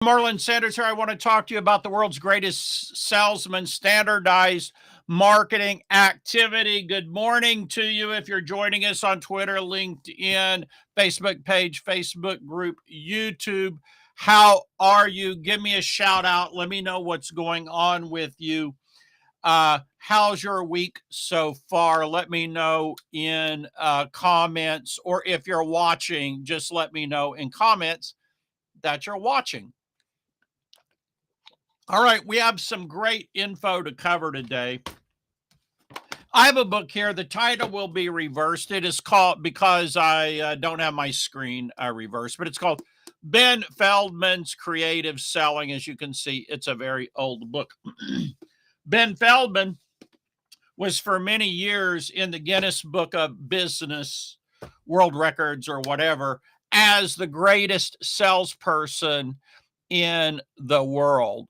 Marlon Sanders here. I want to talk to you about the world's greatest salesman, standardized marketing activity. Good morning to you if you're joining us on Twitter, LinkedIn, Facebook page, Facebook group, YouTube. How are you? Give me a shout out. Let me know what's going on with you. How's your week so far? Let me know in comments, or if you're watching, just let me know in comments that you're watching. All right, we have some great info to cover today. I have a book here. The title will be reversed. It is called, because I don't have my screen reversed, but it's called Ben Feldman's Creative Selling. As you can see, it's a very old book. Ben Feldman was for many years in the Guinness Book of Business World Records or whatever as the greatest salesperson in the world.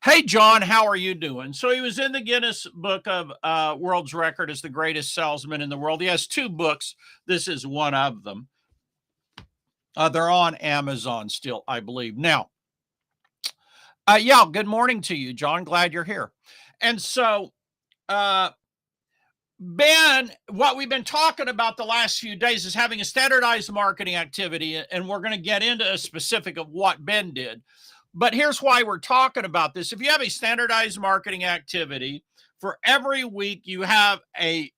Hey, John, how are you doing? So he was in the Guinness Book of World's Record as the greatest salesman in the world. He has two books. This is one of them. They're on Amazon still, I believe. Now, good morning to you, John. Glad you're here. And so, Ben, what we've been talking about the last few days is having a standardized marketing activity, and we're going to get into a specific of what Ben did. But here's why we're talking about this. If you have a standardized marketing activity, for every week you have a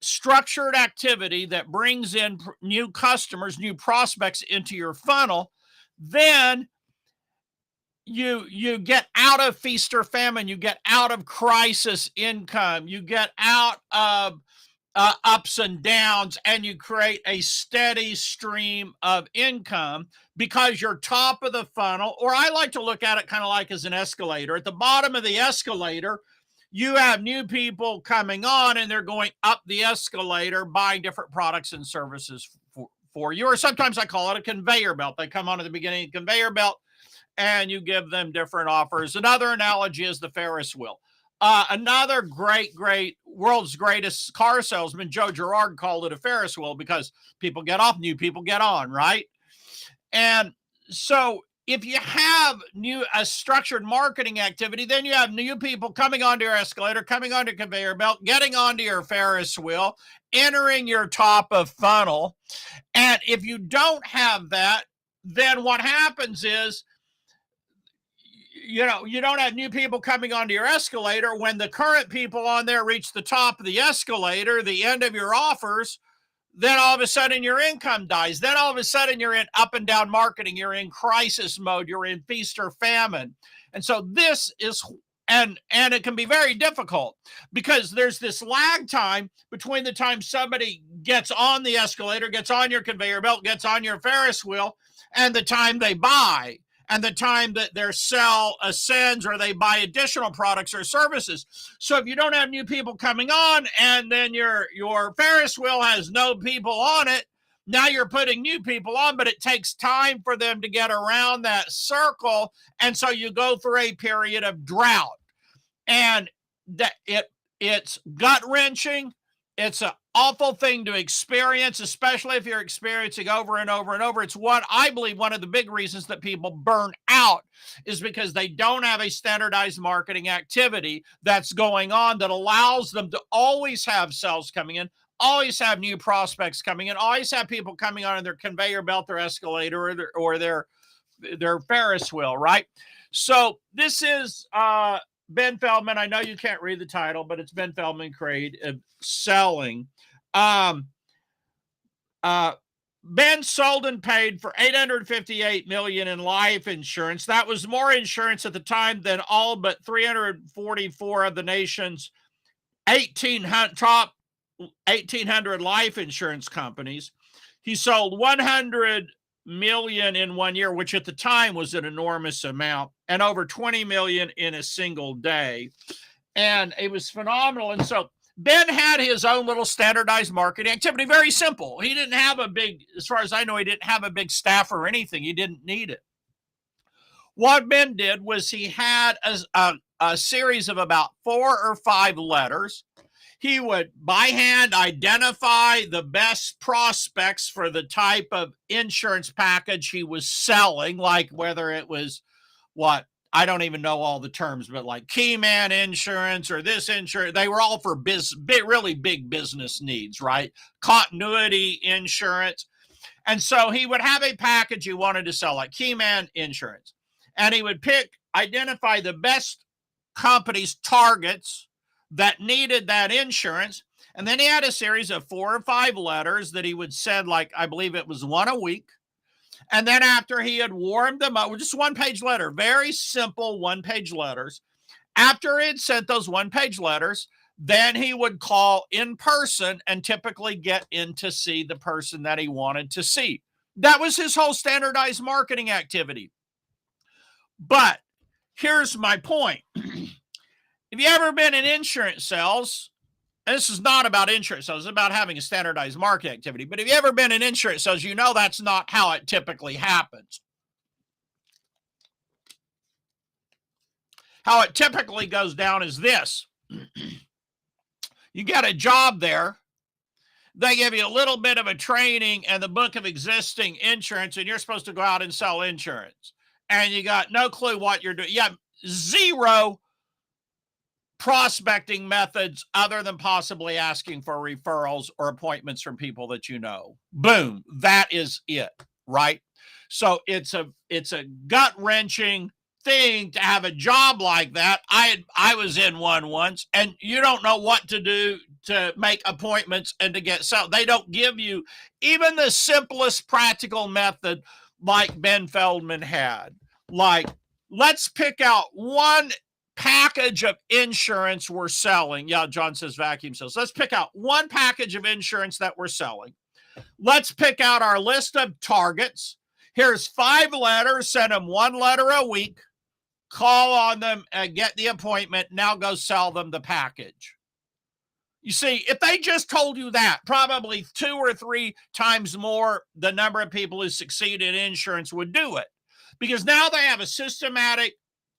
structured activity that brings in new customers, new prospects into your funnel, then you get out of feast or famine, you get out of crisis income, you get out of ups and downs, and you create a steady stream of income because you're top of the funnel, or I like to look at it kind of like as an escalator. At the bottom of the escalator, you have new people coming on and they're going up the escalator buying different products and services for you, or sometimes I call it a conveyor belt. They come on at the beginning of the conveyor belt and you give them different offers. Another analogy is the Ferris wheel. Another great world's greatest car salesman, Joe Girard, called it a Ferris wheel because people get off, new people get on, right? And so if you have a structured marketing activity, then you have new people coming onto your escalator, coming onto your conveyor belt, getting onto your Ferris wheel, entering your top of funnel. And if you don't have that, then what happens is, you don't have new people coming onto your escalator. When the current people on there reach the top of the escalator, the end of your offers, then all of a sudden your income dies. Then all of a sudden you're in up and down marketing. You're in crisis mode. You're in feast or famine. And so this is, and it can be very difficult because there's this lag time between the time somebody gets on the escalator, gets on your conveyor belt, gets on your Ferris wheel, and the time they buy, and the time that their sell ascends or they buy additional products or services. So if you don't have new people coming on, and then your Ferris wheel has no people on it, now you're putting new people on, but it takes time for them to get around that circle. And so you go through a period of drought. And that it's gut-wrenching. It's an awful thing to experience, especially if you're experiencing over and over and over. It's what I believe one of the big reasons that people burn out is because they don't have a standardized marketing activity that's going on that allows them to always have sales coming in, always have new prospects coming in, always have people coming on their conveyor belt, their escalator, or their Ferris wheel, right? So this is Ben Feldman. I know you can't read the title, but it's Ben Feldman Creative Selling. Ben sold and paid for $858 million in life insurance. That was more insurance at the time than all but 344 of the nation's 1,800 life insurance companies. He sold 100 million in 1 year, which at the time was an enormous amount, and over 20 million in a single day. And it was phenomenal. And so Ben had his own little standardized marketing activity, very simple. He didn't have a big, as far as I know, he didn't have a big staff or anything. He didn't need it. What Ben did was he had a series of about 4 or 5 letters He would by hand identify the best prospects for the type of insurance package he was selling, like whether it was what, I don't even know all the terms, but like key man insurance or this insurance, they were all for really big business needs, right? Continuity insurance. And so he would have a package he wanted to sell, like key man insurance. And he would identify the best companies, targets that needed that insurance. And then he had a series of 4 or 5 letters that he would send, like, I believe it was one a week. And then after he had warmed them up, with just one-page letter, very simple one-page letters. After he had sent those one-page letters, then he would call in person and typically get in to see the person that he wanted to see. That was his whole standardized marketing activity. But here's my point. Have you ever been in insurance sales? And this is not about insurance sales, it's about having a standardized market activity. But have you ever been in insurance sales? You know that's not how it typically happens. How it typically goes down is this. You get a job there. They give you a little bit of a training and the book of existing insurance, and you're supposed to go out and sell insurance. And you got no clue what you're doing. You have zero prospecting methods other than possibly asking for referrals or appointments from people that you know. Boom. That is it, right? So it's a gut-wrenching thing to have a job like that. I was in one once, and you don't know what to do to make appointments and to get sold. They don't give you even the simplest practical method like Ben Feldman had. Like, let's pick out one package of insurance we're selling. Yeah, John says vacuum sales. Let's pick out one package of insurance that we're selling. Let's pick out our list of targets. Here's 5 letters. Send them 1 letter a week. Call on them and get the appointment. Now go sell them the package. You see, if they just told you that, probably 2 or 3 times more the number of people who succeed in insurance would do it. Because now they have a systematic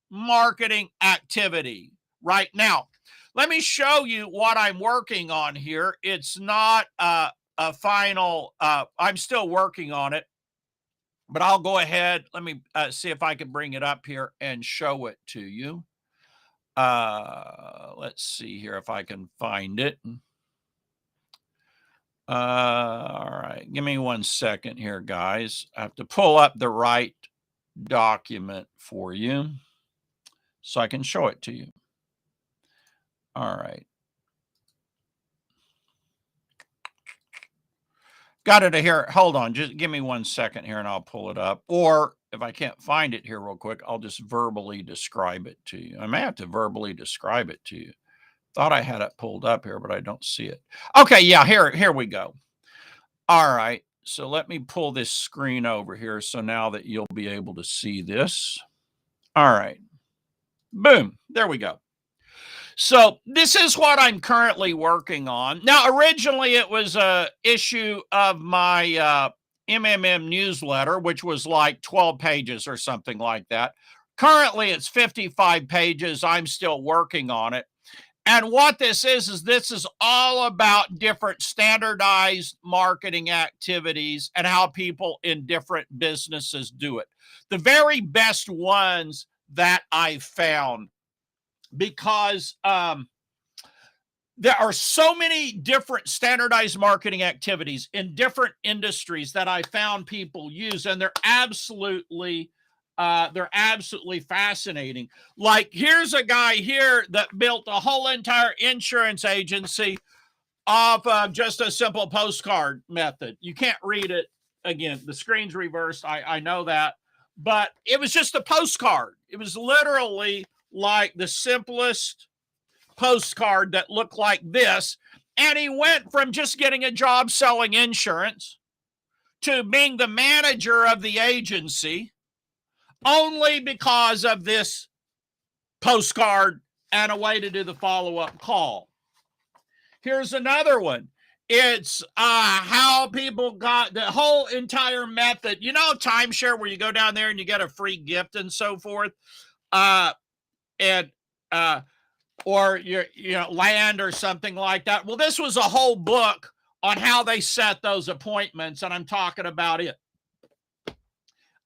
marketing activity. Right now, let me show you what I'm working on here. It's not a final, I'm still working on it, but I'll go ahead. Let me see if I can bring it up here and show it to you. Let's see here if I can find it. All right, give me 1 second here, guys. I have to pull up the right document for you so I can show it to you. All right. Got it here. Hold on. Just give me 1 second here and I'll pull it up. Or if I can't find it here real quick, I'll just verbally describe it to you. I may have to verbally describe it to you. Thought I had it pulled up here, but I don't see it. Okay, yeah, here we go. All right. So let me pull this screen over here so now that you'll be able to see this. All right. Boom. There we go. So this is what I'm currently working on. Now, originally it was a issue of my MMM newsletter, which was like 12 pages or something like that. Currently it's 55 pages. I'm still working on it. And what this is this is all about different standardized marketing activities and how people in different businesses do it. The very best ones that I've found, because there are so many different standardized marketing activities in different industries that I found people use, and they're absolutely fascinating. Like, here's a guy here that built a whole entire insurance agency off of just a simple postcard method. You can't read it. Again, the screen's reversed. I know that, but it was just a postcard. It was literally like the simplest postcard that looked like this. And he went from just getting a job selling insurance to being the manager of the agency only because of this postcard and a way to do the follow-up call. Here's another one. It's how people got the whole entire method. You know, timeshare, where you go down there and you get a free gift and so forth. or your land or something like that. Well, this was a whole book on how they set those appointments, and I'm talking about it.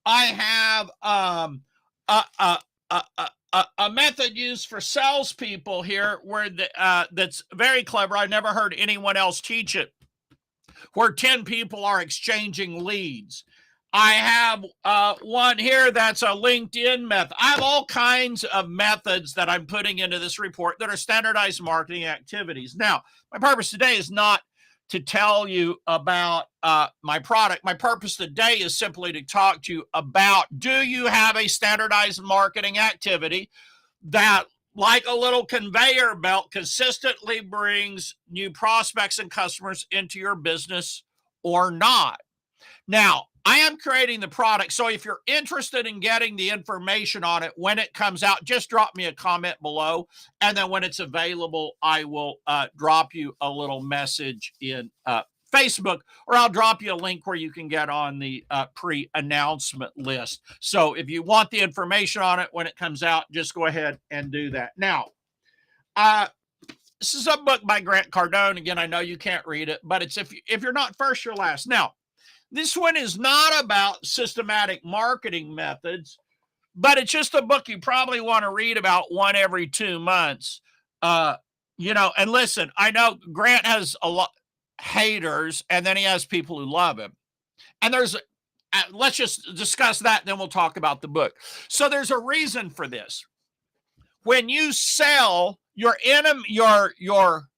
I have a, a, a method used for salespeople here where that's very clever. I never heard anyone else teach it, where 10 people are exchanging leads. I have one here that's a LinkedIn method. I have all kinds of methods that I'm putting into this report that are standardized marketing activities. Now, my purpose today is not to tell you about my product. My purpose today is simply to talk to you about, do you have a standardized marketing activity that, like a little conveyor belt, consistently brings new prospects and customers into your business or not? Now, I am creating the product, so if you're interested in getting the information on it when it comes out, just drop me a comment below, and then when it's available, I will drop you a little message in Facebook, or I'll drop you a link where you can get on the pre-announcement list. So if you want the information on it when it comes out, just go ahead and do that. Now, this is a book by Grant Cardone. Again, I know you can't read it, but it's if you're not first, you're last. Now, this one is not about systematic marketing methods, but it's just a book you probably want to read about one every 2 months. And listen, I know Grant has a lot haters, and then he has people who love him. And let's just discuss that, then we'll talk about the book. So there's a reason for this. When you sell, your enemy, your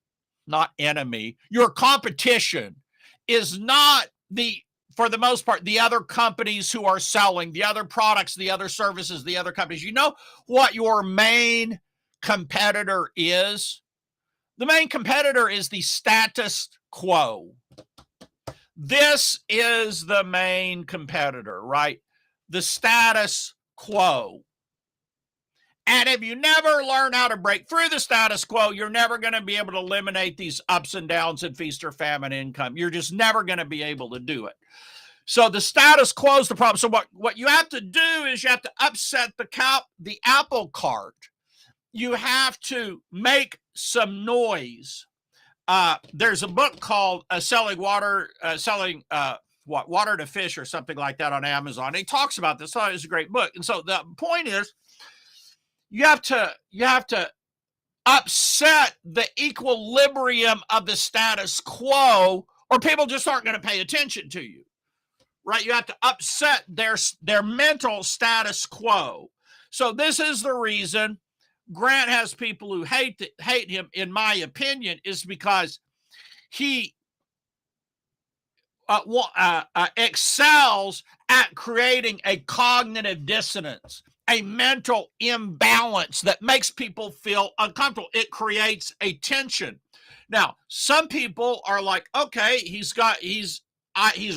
not enemy, your competition is not for the most part, the other companies who are selling, the other products, the other services, the other companies. You know what your main competitor is? The main competitor is the status quo. This is the main competitor, right? The status quo. And if you never learn how to break through the status quo, you're never going to be able to eliminate these ups and downs in feast or famine income. You're just never going to be able to do it. So the status quo is the problem. So what you have to do is you have to upset the apple cart. You have to make some noise. There's a book called Selling Water to Fish or something like that on Amazon. He talks about this. So it's a great book. And so the point is, you have to upset the equilibrium of the status quo, or people just aren't going to pay attention to you, right? You have to upset their mental status quo. So this is the reason Grant has people who hate him, in my opinion, is because he excels at creating a cognitive dissonance, a mental imbalance that makes people feel uncomfortable. It creates a tension. Now, some people are like, okay, he's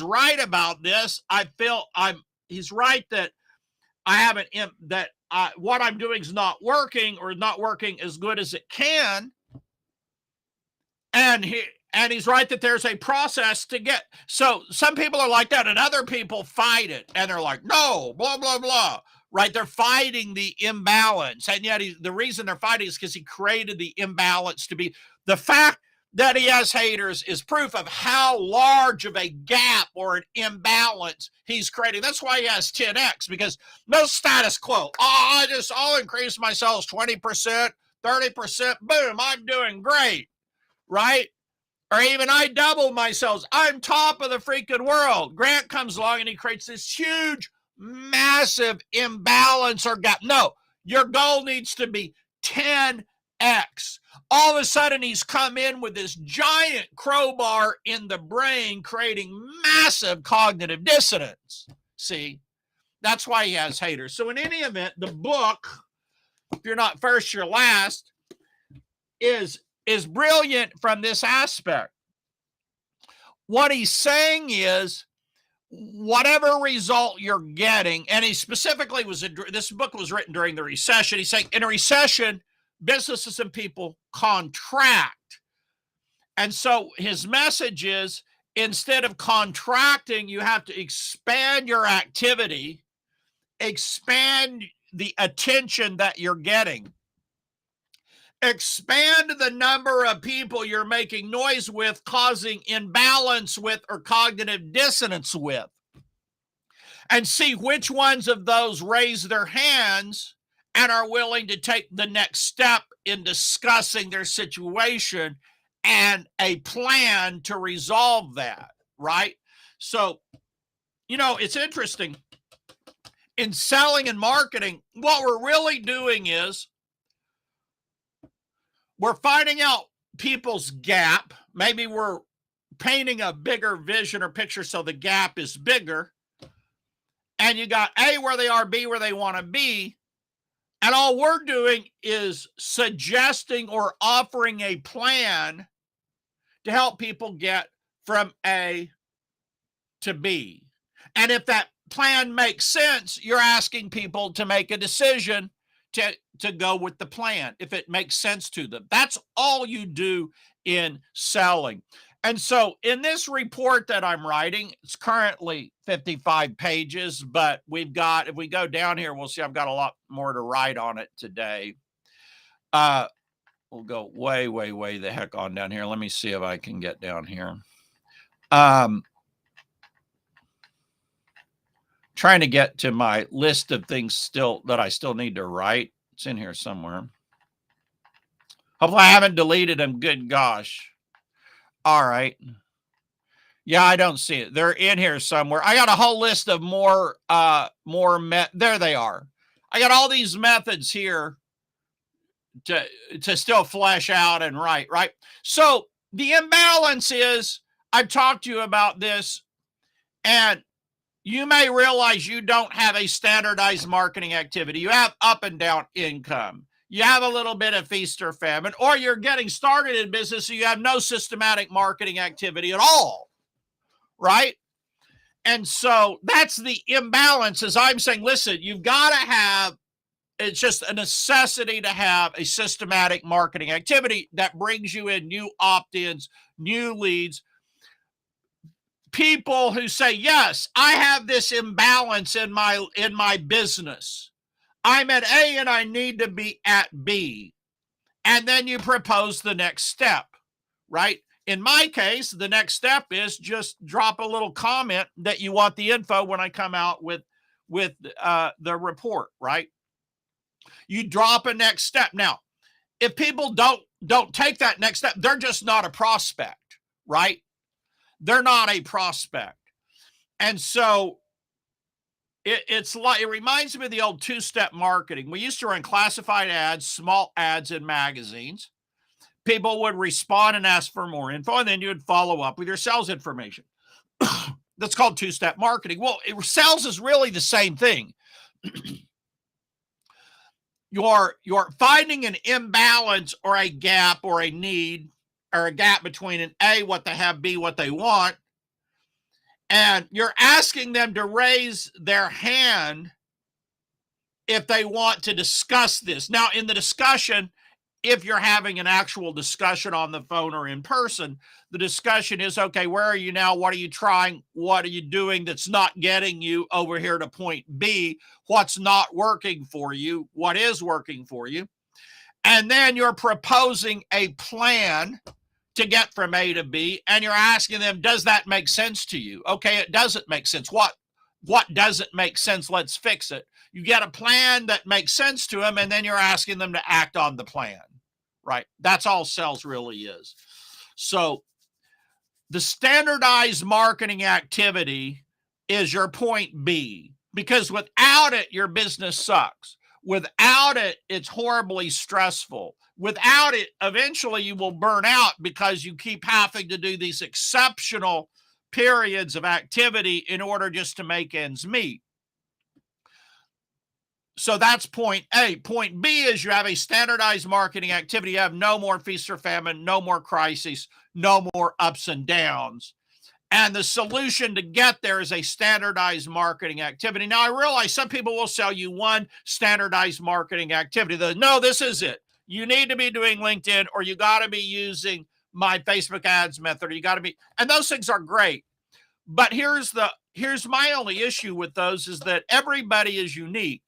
right about this. He's right that what I'm doing is not working, or not working as good as it can. And he's right that there's a process to get. So some people are like that, and other people fight it, and they're like, no, blah, blah, blah, right? They're fighting the imbalance. And yet the reason they're fighting is because he created the imbalance to be. The fact that he has haters is proof of how large of a gap or an imbalance he's creating. That's why he has 10x, because no status quo. I'll increase my sales 20%, 30%. Boom, I'm doing great. Right? Or even I double my sales. I'm top of the freaking world. Grant comes along and he creates this huge, massive imbalance or gap. No, your goal needs to be 10x. All of a sudden, he's come in with this giant crowbar in the brain, creating massive cognitive dissonance. See, that's why he has haters. So in any event, the book, if you're not first, you're last, is brilliant from this aspect. What he's saying is, whatever result you're getting, and he specifically this book was written during the recession. He's saying in a recession, businesses and people contract. And so his message is, instead of contracting, you have to expand your activity, expand the attention that you're getting. Expand the number of people you're making noise with, causing imbalance with or cognitive dissonance with, and see which ones of those raise their hands and are willing to take the next step in discussing their situation and a plan to resolve that, right? So, it's interesting. In selling and marketing, what we're really doing is we're finding out people's gap. Maybe we're painting a bigger vision or picture so the gap is bigger. And you got A, where they are, B, where they want to be. And all we're doing is suggesting or offering a plan to help people get from A to B. And if that plan makes sense, you're asking people to make a decision to go with the plan, if it makes sense to them. That's all you do in selling. And so in this report that I'm writing, it's currently 55 pages, but if we go down here, we'll see I've got a lot more to write on it today. We'll go way, way, way the heck on down here. Let me see if I can get down here. Trying to get to my list of things that I still need to write. It's in here somewhere. Hopefully I haven't deleted them. Good gosh. All right. Yeah, I don't see it. They're in here somewhere. I got a whole list of more there they are. I got all these methods here to still flesh out and write, right? So the imbalance is, I've talked to you about this, and you may realize you don't have a standardized marketing activity. You have up and down income. You have a little bit of feast or famine, or you're getting started in business, so you have no systematic marketing activity at all, right? And so that's the imbalance. As I'm saying, listen, you've got to have, it's just a necessity to have a systematic marketing activity that brings you in new opt-ins, new leads. People who say, yes, I have this imbalance in my business. I'm at A and I need to be at B. And then you propose the next step, right? In my case, the next step is just drop a little comment that you want the info when I come out with the report, right? You drop a next step. Now, if people don't take that next step, they're just not a prospect, right? They're not a prospect. And so it reminds me of the old two-step marketing. We used to run classified ads, small ads in magazines. People would respond and ask for more info, and then you would follow up with your sales information. That's called two-step marketing. Well, sales is really the same thing. You're finding an imbalance or a gap or a need or a gap between an A, what they have, B, what they want. And you're asking them to raise their hand if they want to discuss this. Now, in the discussion, if you're having an actual discussion on the phone or in person, the discussion is, okay, where are you now? What are you trying? What are you doing that's not getting you over here to point B? What's not working for you? What is working for you? And then you're proposing a plan to get from A to B, and you're asking them, does that make sense to you? Okay, it doesn't make sense. What doesn't make sense? Let's fix it. You get a plan that makes sense to them, and then you're asking them to act on the plan, right? That's all sales really is. So the standardized marketing activity is your point B, because without it, your business sucks. Without it, it's horribly stressful. Without it, eventually you will burn out because you keep having to do these exceptional periods of activity in order just to make ends meet. So that's point A. Point B is you have a standardized marketing activity. You have no more feast or famine, no more crises, no more ups and downs. And the solution to get there is a standardized marketing activity. Now, I realize some people will sell you one standardized marketing activity. No, this is it. You need to be doing LinkedIn, or you got to be using my Facebook ads method, or you got to be, and those things are great. But here's my only issue with those is that everybody is unique.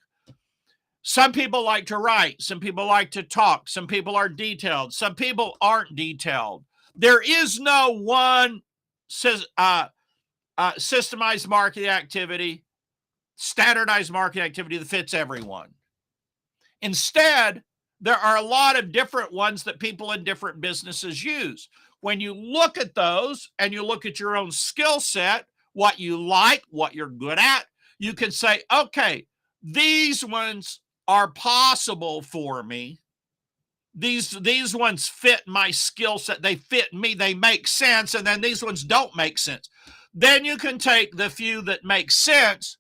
Some people like to write. Some people like to talk. Some people are detailed. Some people aren't detailed. There is no one systemized marketing activity, standardized marketing activity that fits everyone. Instead, there are a lot of different ones that people in different businesses use. When you look at those and you look at your own skill set, what you like, what you're good at, you can say, okay, these ones are possible for me. These ones fit my skill set. They fit me. They make sense. And then these ones don't make sense. Then you can take the few that make sense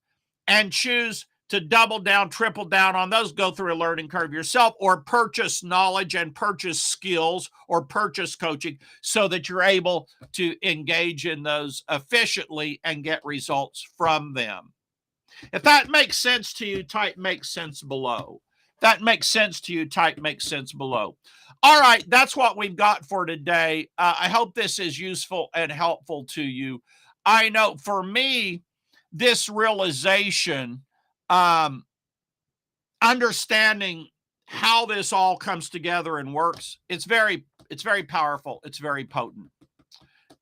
and choose to double down, triple down on those, go through a learning curve yourself, or purchase knowledge and purchase skills or purchase coaching so that you're able to engage in those efficiently and get results from them. If that makes sense to you, type makes sense below. If that makes sense to you, type makes sense below. All right, that's what we've got for today. I hope this is useful and helpful to you. I know for me, this realization, understanding how this all comes together and works, it's very powerful. It's very potent.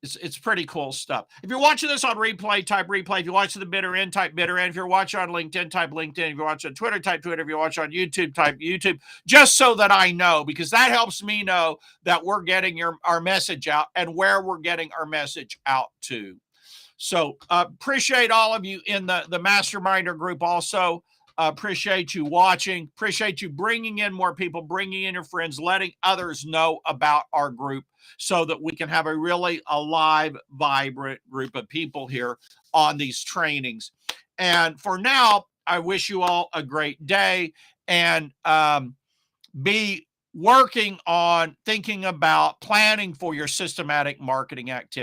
It's pretty cool stuff. If you're watching this on replay, type replay. If you're watching the bitter end, type bitter end. If you're watching on LinkedIn, type LinkedIn. If you're watching on Twitter, type Twitter. If you're watching on YouTube, type YouTube. Just so that I know, because that helps me know that we're getting our message out and where we're getting our message out to. So appreciate all of you in the Masterminder group also. Appreciate you watching. Appreciate you bringing in more people, bringing in your friends, letting others know about our group so that we can have a really alive, vibrant group of people here on these trainings. And for now, I wish you all a great day and be working on thinking about planning for your systematic marketing activity.